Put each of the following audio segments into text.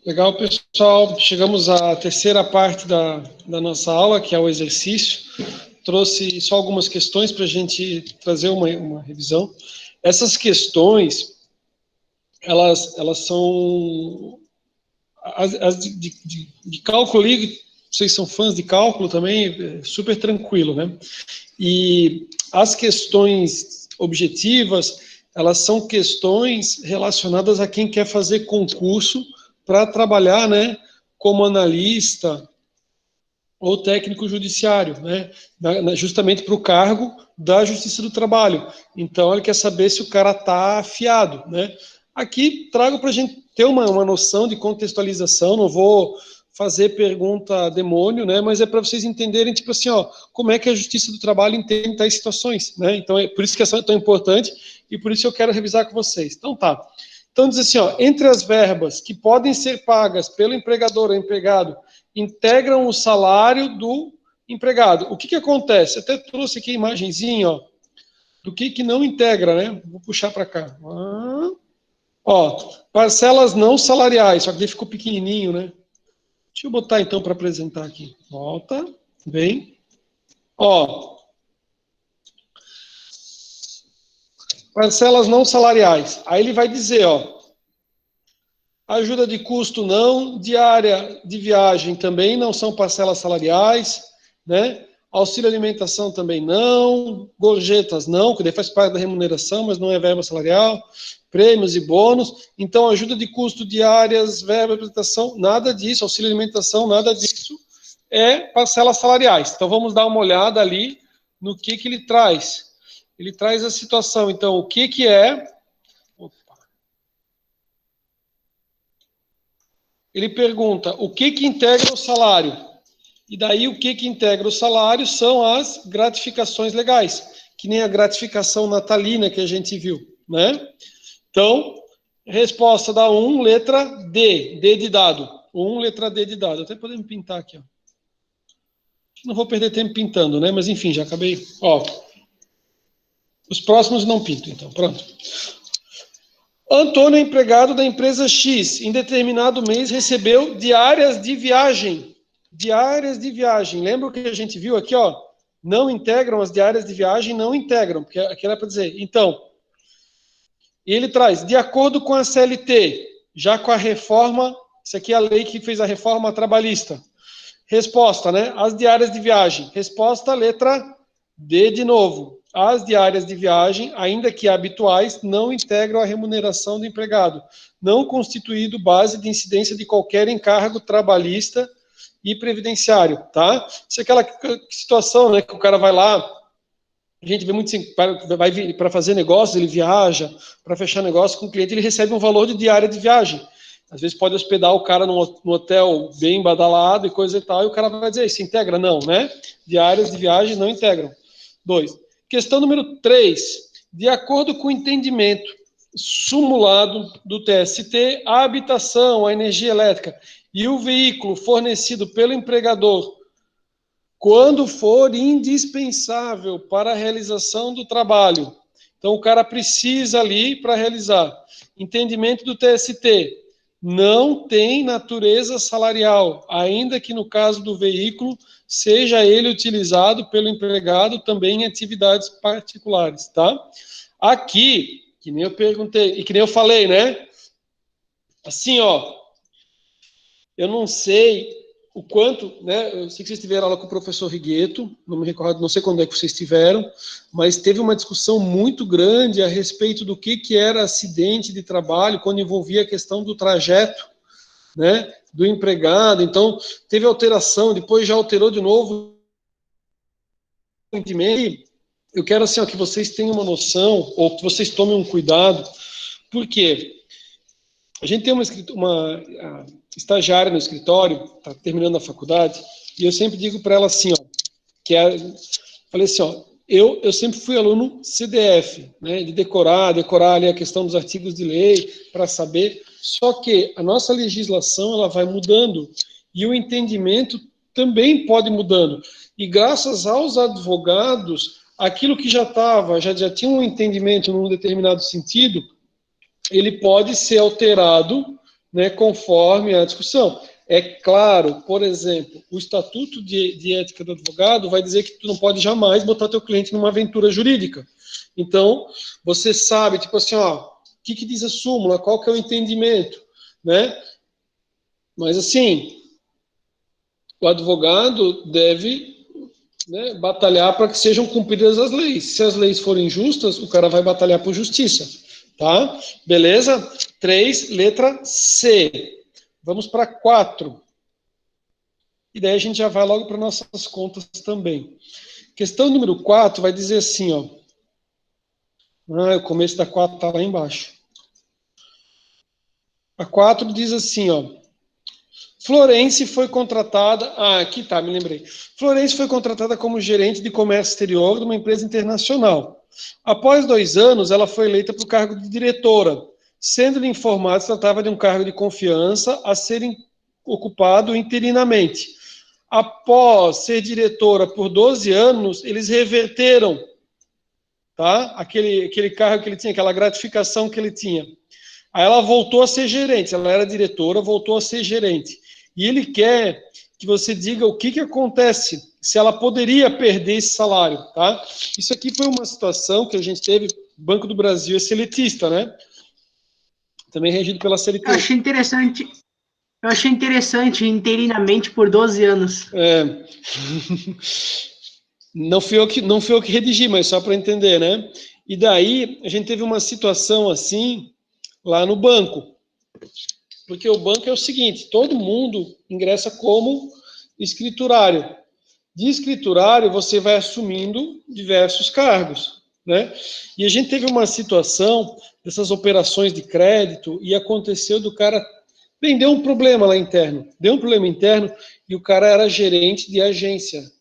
Legal, pessoal. Chegamos à terceira parte da nossa aula, que é o exercício. Trouxe só algumas questões para a gente trazer uma revisão. Essas questões, elas são as de cálculo, vocês são fãs de cálculo também, é super tranquilo, né? E as questões objetivas, elas são questões relacionadas a quem quer fazer concurso para trabalhar, né, como analista ou técnico judiciário, né, justamente para o cargo da Justiça do Trabalho. Então, ele quer saber se o cara está afiado, né. Aqui, trago para a gente ter uma noção de contextualização, não vou fazer pergunta demônio, né, mas é para vocês entenderem, tipo assim, ó, como é que a Justiça do Trabalho entende tais situações, né, então é por isso que essa é tão importante e por isso eu quero revisar com vocês. Então, tá. Então, diz assim, ó, entre as verbas que podem ser pagas pelo empregador ou empregado, integram o salário do empregado. O que acontece? Até trouxe aqui a imagenzinha, ó, do que não integra, né? Vou puxar para cá. Ó, parcelas não salariais, só que ele ficou pequenininho, né? Deixa eu botar então para apresentar aqui. Volta, vem. Ó, parcelas não salariais. Aí ele vai dizer, ó, ajuda de custo não, diária de viagem também não são parcelas salariais, né? Auxílio alimentação também não, gorjetas não, que daí faz parte da remuneração, mas não é verba salarial, prêmios e bônus. Então, ajuda de custo diárias, verba de apresentação, nada disso, auxílio alimentação, nada disso, é parcelas salariais. Então, vamos dar uma olhada ali no que ele traz. Ele traz a situação, então, o que é... Ele pergunta o que integra o salário. E daí o que integra o salário são as gratificações legais, que nem a gratificação natalina que a gente viu, né? Então, resposta da 1, letra D, D de dado. 1, letra D de dado. Até podemos pintar aqui, ó. Não vou perder tempo pintando, né? Mas enfim, já acabei. Ó, os próximos não pinto, então. Pronto. Antônio, empregado da empresa X, em determinado mês recebeu diárias de viagem. Diárias de viagem. Lembra o que a gente viu aqui, ó? Não integram as diárias de viagem, não integram, porque aqui era para dizer. Então, ele traz, de acordo com a CLT, já com a reforma, isso aqui é a lei que fez a reforma trabalhista. Resposta, né? As diárias de viagem. Resposta, letra D de novo. As diárias de viagem, ainda que habituais, não integram a remuneração do empregado, não constituído base de incidência de qualquer encargo trabalhista e previdenciário, tá? Isso é aquela situação, né, que o cara vai lá, a gente vê muito assim, vai para fazer negócios, ele viaja, para fechar negócio com o cliente, ele recebe um valor de diária de viagem. Às vezes pode hospedar o cara no hotel bem badalado e coisa e tal, e o cara vai dizer, isso integra? Não, né? Diárias de viagem não integram. 2. Questão número 3. De acordo com o entendimento sumulado do TST, a habitação, a energia elétrica e o veículo fornecido pelo empregador, quando for indispensável para a realização do trabalho. Então, o cara precisa ali para realizar. Entendimento do TST. Não tem natureza salarial, ainda que no caso do veículo seja ele utilizado pelo empregado também em atividades particulares, tá? Aqui, que nem eu perguntei, e que nem eu falei, né? Assim, ó, eu não sei o quanto, né? Eu sei que vocês tiveram aula com o professor Rigueto, não me recordo, não sei quando é que vocês tiveram, mas teve uma discussão muito grande a respeito do que era acidente de trabalho quando envolvia a questão do trajeto, né, do empregado. Então, teve alteração, depois já alterou de novo. Eu quero assim, ó, que vocês tenham uma noção, ou que vocês tomem um cuidado, porque a gente tem uma estagiária no escritório, está terminando a faculdade, e eu sempre digo para ela assim, ó, falei assim, ó, eu sempre fui aluno CDF, né, de decorar ali a questão dos artigos de lei, para saber, só que a nossa legislação, ela vai mudando, e o entendimento também pode mudando, e graças aos advogados, aquilo que já tinha um entendimento num determinado sentido, ele pode ser alterado, né, conforme a discussão. É claro, por exemplo, o Estatuto de Ética do Advogado vai dizer que tu não pode jamais botar teu cliente numa aventura jurídica. Então, você sabe, tipo assim, ó, o que diz a súmula, qual que é o entendimento, né? Mas, assim, o advogado deve, né, batalhar para que sejam cumpridas as leis. Se as leis forem justas, o cara vai batalhar por justiça, tá? Beleza? 3, letra C. Vamos para 4. E daí a gente já vai logo para nossas contas também. Questão número 4 vai dizer assim, ó. O começo da 4 está lá embaixo. A 4 diz assim, ó. Florence foi contratada... aqui tá, me lembrei. Florence foi contratada como gerente de comércio exterior de uma empresa internacional. Após 2 anos, ela foi eleita para o cargo de diretora, sendo-lhe informado que se tratava de um cargo de confiança a ser ocupado interinamente. Após ser diretora por 12 anos, eles reverteram, tá? Aquele cargo que ele tinha, aquela gratificação que ele tinha. Aí ela voltou a ser gerente, ela era diretora, voltou a ser gerente. E ele quer que você diga o que acontece, se ela poderia perder esse salário, tá? Isso aqui foi uma situação que a gente teve, Banco do Brasil é seletista, né? Também regido pela CLT. Eu achei interessante, interinamente por 12 anos. Não fui eu que redigi, mas só para entender, né? E daí a gente teve uma situação assim lá no banco. Porque o banco é o seguinte, todo mundo ingressa como escriturário. De escriturário, você vai assumindo diversos cargos, né? E a gente teve uma situação dessas operações de crédito e aconteceu do cara... Bem, deu um problema lá interno. Deu um problema interno e o cara era gerente de agência.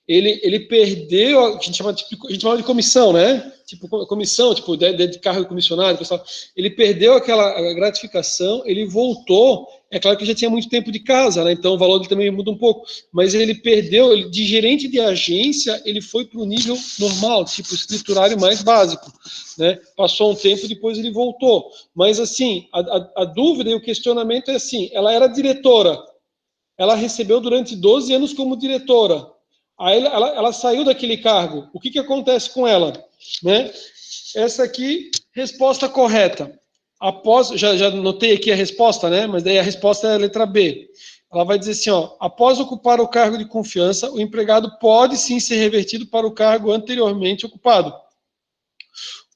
Ele perdeu, a gente chama de comissão, né? Tipo, comissão, tipo, de cargo comissionado, pessoal. Ele perdeu aquela gratificação, ele voltou. É claro que já tinha muito tempo de casa, né? Então o valor dele também muda um pouco. Mas ele perdeu, de gerente de agência, ele foi para o nível normal, tipo, escriturário mais básico, né? Passou um tempo, depois ele voltou. Mas, assim, a dúvida e o questionamento é assim: ela era diretora, ela recebeu durante 12 anos como diretora. Aí ela saiu daquele cargo. O que acontece com ela? Né? Essa aqui, resposta correta. Após, já notei aqui a resposta, né? Mas daí a resposta é a letra B. Ela vai dizer assim, ó, após ocupar o cargo de confiança, o empregado pode sim ser revertido para o cargo anteriormente ocupado,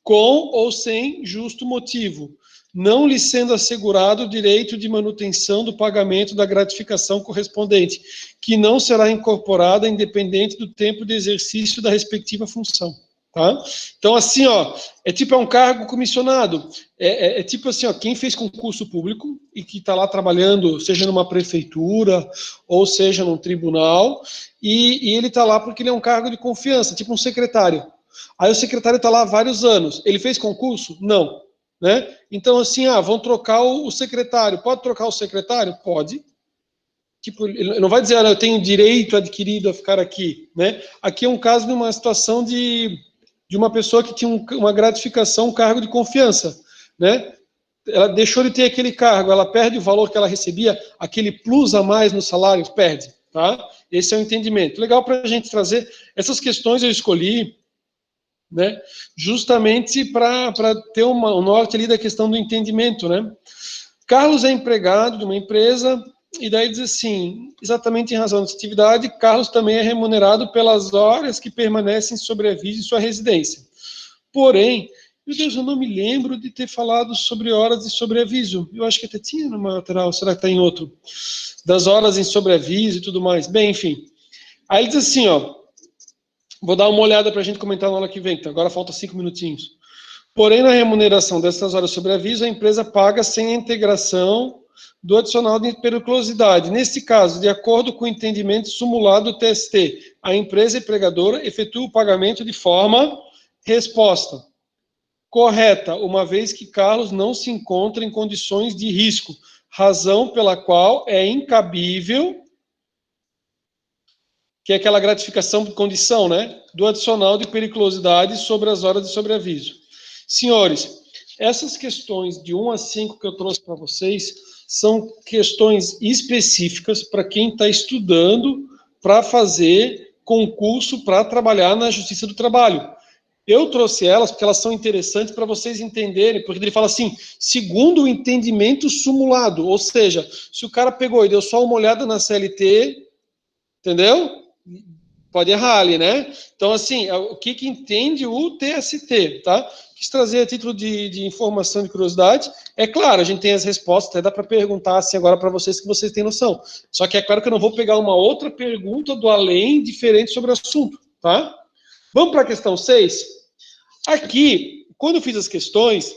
com ou sem justo motivo, não lhe sendo assegurado o direito de manutenção do pagamento da gratificação correspondente, que não será incorporada independente do tempo de exercício da respectiva função. Tá? Então, assim, ó, é um cargo comissionado. É tipo assim, ó, quem fez concurso público e que está lá trabalhando, seja numa prefeitura ou seja num tribunal, e ele está lá porque ele é um cargo de confiança, tipo um secretário. Aí o secretário está lá há vários anos. Ele fez concurso? Não. Né? Então, assim, vão trocar o secretário. Pode trocar o secretário? Pode. Tipo, ele não vai dizer, eu tenho direito adquirido a ficar aqui. Né? Aqui é um caso de uma situação de uma pessoa que tinha uma gratificação, um cargo de confiança. Né? Ela deixou de ter aquele cargo, ela perde o valor que ela recebia, aquele plus a mais no salário, perde. Tá? Esse é o entendimento. Legal para a gente trazer. Essas questões eu escolhi, né? Justamente para ter um norte ali da questão do entendimento, né? Carlos é empregado de uma empresa e daí diz assim, exatamente em razão dessa atividade, Carlos também é remunerado pelas horas que permanecem sobre aviso em sua residência. Porém, meu Deus, eu não me lembro de ter falado sobre horas de sobreaviso. Eu acho que até tinha numa lateral, será que está em outro? Das horas em sobreaviso e tudo mais. Bem, enfim. Aí ele diz assim, ó, vou dar uma olhada para a gente comentar na aula que vem, então agora falta 5 minutinhos. Porém, na remuneração dessas horas sobre aviso, a empresa paga sem a integração do adicional de periculosidade. Neste caso, de acordo com o entendimento simulado do TST, a empresa empregadora efetua o pagamento de forma resposta correta, uma vez que Carlos não se encontra em condições de risco, razão pela qual é incabível, que é aquela gratificação de condição, né, do adicional de periculosidade sobre as horas de sobreaviso. Senhores, essas questões de 1 a 5 que eu trouxe para vocês são questões específicas para quem está estudando para fazer concurso para trabalhar na Justiça do Trabalho. Eu trouxe elas porque elas são interessantes para vocês entenderem, porque ele fala assim, segundo o entendimento simulado, ou seja, se o cara pegou e deu só uma olhada na CLT, entendeu? Pode errar ali, né? Então, assim, o que entende o TST, tá? Quis trazer a título de informação, de curiosidade. É claro, a gente tem as respostas, até dá para perguntar assim agora para vocês, que vocês têm noção. Só que é claro que eu não vou pegar uma outra pergunta do além, diferente sobre o assunto, tá? Vamos para a questão 6? Aqui, quando eu fiz as questões,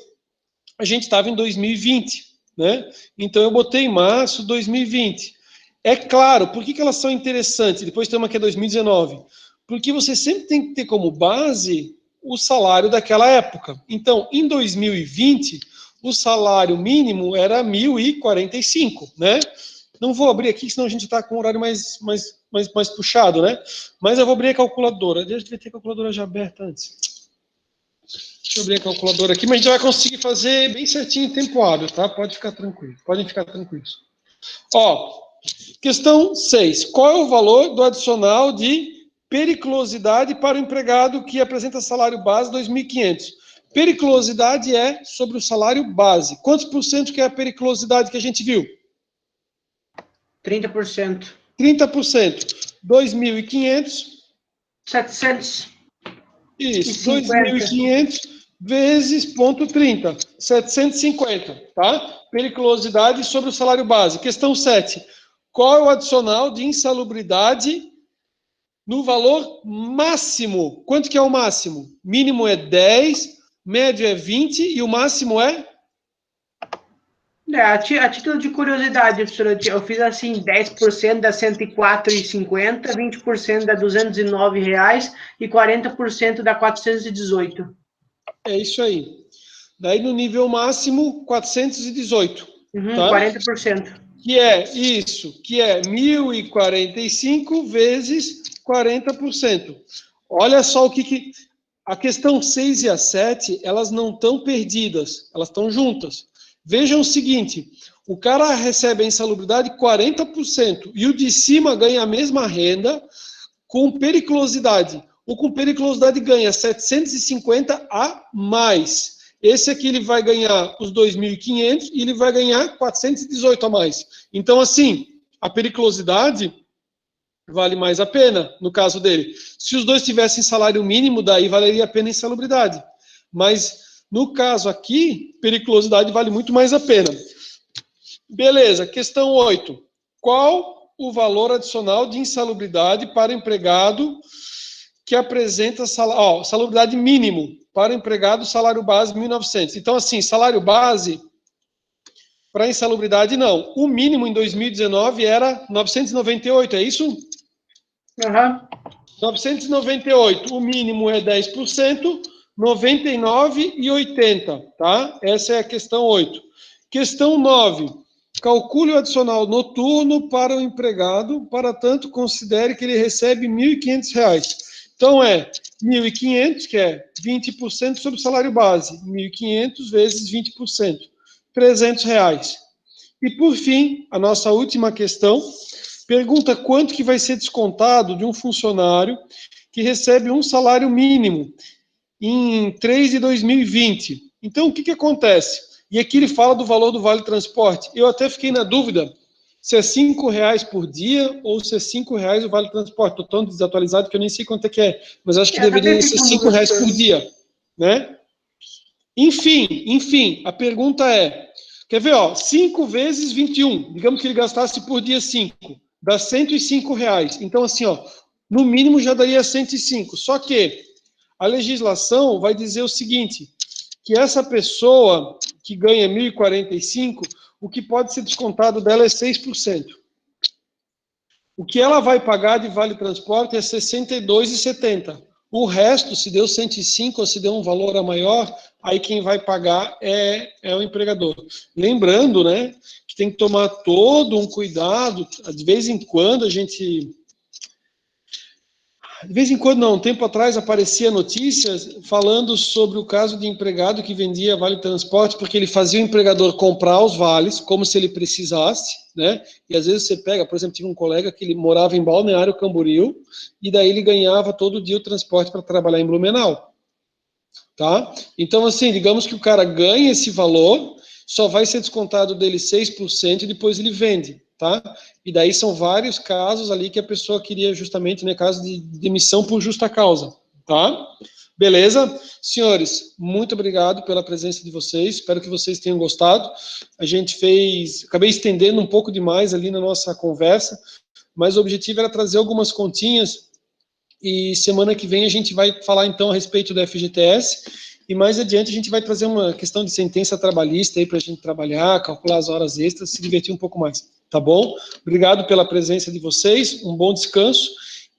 a gente estava em 2020, né? Então, eu botei março de 2020. É claro, por que elas são interessantes? Depois tem uma que é 2019. Porque você sempre tem que ter como base o salário daquela época. Então, em 2020, o salário mínimo era 1.045, né? Não vou abrir aqui, senão a gente está com um horário mais puxado, né? Mas eu vou abrir a calculadora. Deixa eu ver, ter a calculadora já aberta antes. Deixa eu abrir a calculadora aqui, mas a gente vai conseguir fazer bem certinho em tempo hábil, tá? Pode ficar tranquilo. Podem ficar tranquilos. Ó, questão 6. Qual é o valor do adicional de periculosidade para o empregado que apresenta salário base 2.500? Periculosidade é sobre o salário base. Quantos por cento que é a periculosidade que a gente viu? 30%. 30%. 2.500. 700. Isso, 2.500 vezes ponto 30. 750, tá? Periculosidade sobre o salário base. Questão 7. Qual é o adicional de insalubridade no valor máximo? Quanto que é o máximo? Mínimo é 10, médio é 20 e o máximo é? A título de curiosidade, professor, eu fiz assim, 10% dá R$ 104,50, 20% dá R$ 209 e 40% dá 418. É isso aí. Daí no nível máximo, 418. Tá? 40%. Que é isso, que é 1.045 vezes 40%. Olha só o que... A questão 6 e a 7, elas não estão perdidas, elas estão juntas. Vejam o seguinte, o cara recebe a insalubridade 40% e o de cima ganha a mesma renda com periculosidade. O com periculosidade ganha 750 a mais. Esse aqui ele vai ganhar os 2.500 e ele vai ganhar 418 a mais. Então, assim, a periculosidade vale mais a pena, no caso dele. Se os dois tivessem salário mínimo, daí valeria a pena a insalubridade. Mas, no caso aqui, periculosidade vale muito mais a pena. Beleza, questão 8. Qual o valor adicional de insalubridade para o empregado que apresenta salubridade mínimo para o empregado, salário base 1.900. Então, assim, salário base para insalubridade, não. O mínimo em 2019 era 998, é isso? Uhum. 998, o mínimo é 10%, 99,80, tá? Essa é a questão 8. Questão 9. Calcule o adicional noturno para o empregado, para tanto considere que ele recebe R$ 1.500. Então, é 1.500, que é 20% sobre o salário base. 1.500 vezes 20%. R$300. E, por fim, a nossa última questão, pergunta quanto que vai ser descontado de um funcionário que recebe um salário mínimo em 3 de 2020. Então, o que acontece? E aqui ele fala do valor do Vale Transporte. Eu até fiquei na dúvida se é R$5 por dia ou se é R$5 o Vale Transporte. Estou tão desatualizado que eu nem sei quanto é que é, mas acho que deveria ser R$5 por dia, né? Enfim, a pergunta é, quer ver, 5 vezes 21, digamos que ele gastasse por dia 5, dá R$105. Então, assim, no mínimo já daria 105. Só que a legislação vai dizer o seguinte, que essa pessoa que ganha 1.045, o que pode ser descontado dela é 6%. O que ela vai pagar de vale transporte é R$ 62,70. O resto, se deu 105 ou se deu um valor a maior, aí quem vai pagar é o empregador. Lembrando, né, que tem que tomar todo um cuidado, de vez em quando a gente De vez em quando, não, um tempo atrás aparecia notícias falando sobre o caso de empregado que vendia vale transporte porque ele fazia o empregador comprar os vales como se ele precisasse, né? E às vezes você pega, por exemplo, tive um colega que ele morava em Balneário Camboriú e daí ele ganhava todo dia o transporte para trabalhar em Blumenau, tá? Então, assim, digamos que o cara ganha esse valor, só vai ser descontado dele 6% e depois ele vende, tá? E daí são vários casos ali que a pessoa queria justamente, né, caso de demissão por justa causa, tá? Beleza? Senhores, muito obrigado pela presença de vocês, espero que vocês tenham gostado. A gente acabei estendendo um pouco demais ali na nossa conversa, mas o objetivo era trazer algumas continhas e semana que vem a gente vai falar então a respeito do FGTS e mais adiante a gente vai trazer uma questão de sentença trabalhista aí para a gente trabalhar, calcular as horas extras, se divertir um pouco mais, tá bom? Obrigado pela presença de vocês, um bom descanso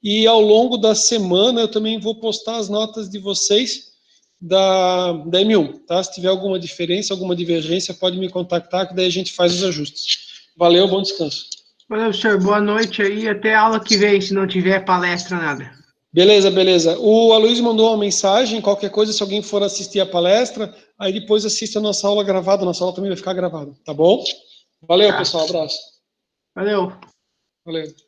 e ao longo da semana eu também vou postar as notas de vocês da M1, tá? Se tiver alguma diferença, alguma divergência, pode me contactar que daí a gente faz os ajustes. Valeu, bom descanso. Valeu, senhor. Boa noite aí. Até a aula que vem, se não tiver palestra, nada. Beleza, beleza. O Aloysio mandou uma mensagem, qualquer coisa, se alguém for assistir a palestra, aí depois assista a nossa aula gravada, nossa aula também vai ficar gravada, tá bom? Valeu, Tá. pessoal, abraço. Valeu. Valeu.